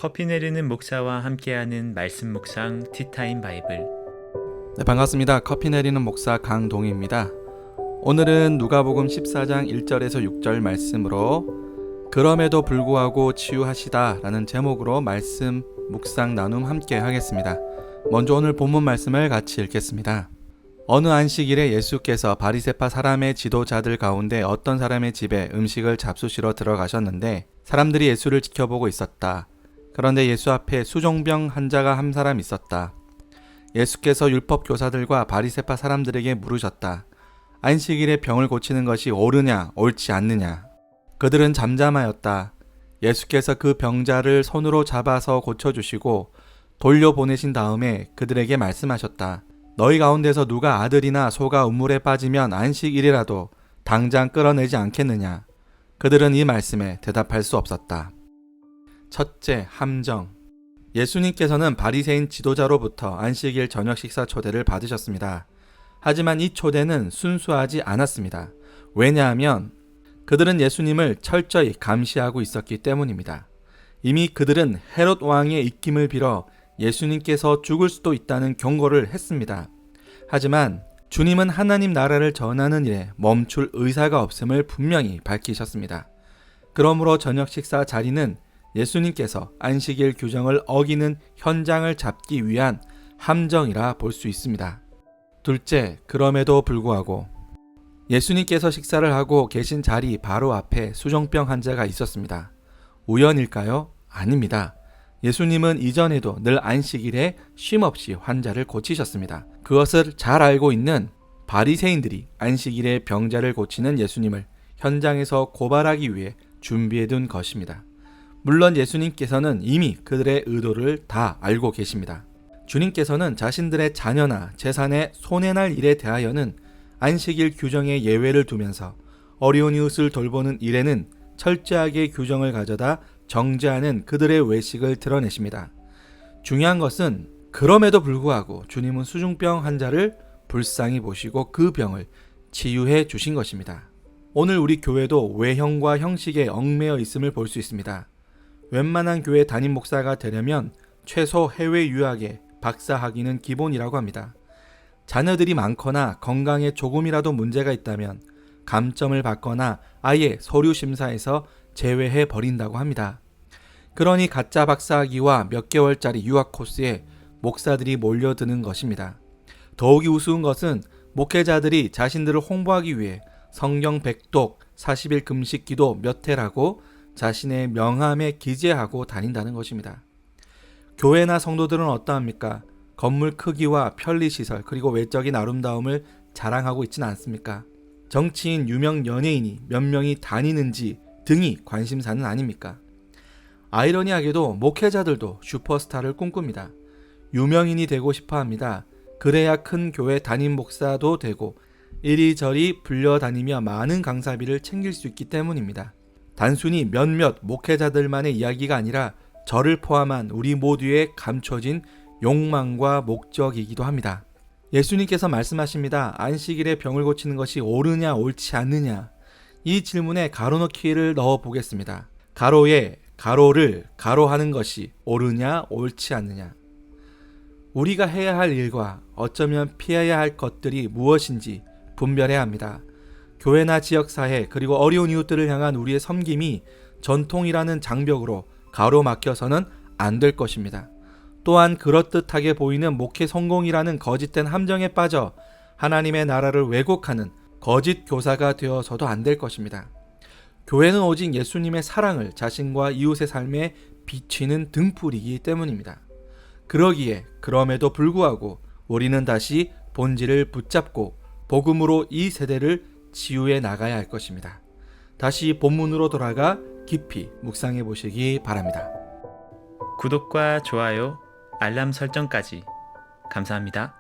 커피 내리는 목사와 함께하는 말씀 묵상 티타임 바이블. 네, 반갑습니다. 커피 내리는 목사 강동희입니다. 오늘은 누가복음 14장 1절에서 6절 말씀으로 그럼에도 불구하고 치유하시다 라는 제목으로 말씀 묵상 나눔 함께 하겠습니다. 먼저 오늘 본문 말씀을 같이 읽겠습니다. 어느 안식일에 예수께서 바리새파 사람의 지도자들 가운데 어떤 사람의 집에 음식을 잡수시러 들어가셨는데 사람들이 예수를 지켜보고 있었다. 그런데 예수 앞에 수종병 환자가 한 사람 있었다. 예수께서 율법 교사들과 바리새파 사람들에게 물으셨다. 안식일에 병을 고치는 것이 옳으냐 옳지 않느냐. 그들은 잠잠하였다. 예수께서 그 병자를 손으로 잡아서 고쳐주시고 돌려보내신 다음에 그들에게 말씀하셨다. 너희 가운데서 누가 아들이나 소가 우물에 빠지면 안식일이라도 당장 끌어내지 않겠느냐. 그들은 이 말씀에 대답할 수 없었다. 첫째, 함정. 예수님께서는 바리새인 지도자로부터 안식일 저녁 식사 초대를 받으셨습니다. 하지만 이 초대는 순수하지 않았습니다. 왜냐하면 그들은 예수님을 철저히 감시하고 있었기 때문입니다. 이미 그들은 헤롯 왕의 입김을 빌어 예수님께서 죽을 수도 있다는 경고를 했습니다. 하지만 주님은 하나님 나라를 전하는 일에 멈출 의사가 없음을 분명히 밝히셨습니다. 그러므로 저녁 식사 자리는 예수님께서 안식일 규정을 어기는 현장을 잡기 위한 함정이라 볼 수 있습니다. 둘째, 그럼에도 불구하고 예수님께서 식사를 하고 계신 자리 바로 앞에 수종병 환자가 있었습니다. 우연일까요? 아닙니다. 예수님은 이전에도 늘 안식일에 쉼없이 환자를 고치셨습니다. 그것을 잘 알고 있는 바리새인들이 안식일에 병자를 고치는 예수님을 현장에서 고발하기 위해 준비해둔 것입니다. 물론 예수님께서는 이미 그들의 의도를 다 알고 계십니다. 주님께서는 자신들의 자녀나 재산에 손해날 일에 대하여는 안식일 규정에 예외를 두면서 어려운 이웃을 돌보는 일에는 철저하게 규정을 가져다 정죄하는 그들의 외식을 드러내십니다. 중요한 것은 그럼에도 불구하고 주님은 수중병 환자를 불쌍히 보시고 그 병을 치유해 주신 것입니다. 오늘 우리 교회도 외형과 형식에 얽매여 있음을 볼 수 있습니다. 웬만한 교회 담임 목사가 되려면 최소 해외 유학에 박사 학위는 기본이라고 합니다. 자녀들이 많거나 건강에 조금이라도 문제가 있다면 감점을 받거나 아예 서류 심사에서 제외해 버린다고 합니다. 그러니 가짜 박사 학위와 몇 개월짜리 유학 코스에 목사들이 몰려드는 것입니다. 더욱이 우스운 것은 목회자들이 자신들을 홍보하기 위해 성경 100독, 40일 금식 기도 몇 회라고 자신의 명함에 기재하고 다닌다는 것입니다. 교회나 성도들은 어떠합니까? 건물 크기와 편리시설 그리고 외적인 아름다움을 자랑하고 있지는 않습니까? 정치인, 유명 연예인이 몇 명이 다니는지 등이 관심사는 아닙니까? 아이러니하게도 목회자들도 슈퍼스타를 꿈꿉니다. 유명인이 되고 싶어합니다. 그래야 큰 교회 담임 목사도 되고 이리저리 불려다니며 많은 강사비를 챙길 수 있기 때문입니다. 단순히 몇몇 목회자들만의 이야기가 아니라 저를 포함한 우리 모두의 감춰진 욕망과 목적이기도 합니다. 예수님께서 말씀하십니다. 안식일에 병을 고치는 것이 옳으냐 옳지 않느냐. 이 질문에 가로넣기를 넣어 보겠습니다. 가로에 가로를 가로하는 것이 옳으냐 옳지 않느냐. 우리가 해야 할 일과 어쩌면 피해야 할 것들이 무엇인지 분별해야 합니다. 교회나 지역사회 그리고 어려운 이웃들을 향한 우리의 섬김이 전통이라는 장벽으로 가로막혀서는 안 될 것입니다. 또한 그럴듯하게 보이는 목회 성공이라는 거짓된 함정에 빠져 하나님의 나라를 왜곡하는 거짓 교사가 되어서도 안 될 것입니다. 교회는 오직 예수님의 사랑을 자신과 이웃의 삶에 비치는 등불이기 때문입니다. 그러기에 그럼에도 불구하고 우리는 다시 본질을 붙잡고 복음으로 이 세대를 치유해 나가야 할 것입니다. 다시 본문으로 돌아가 깊이 묵상해 보시기 바랍니다. 구독과 좋아요, 알람 설정까지 감사합니다.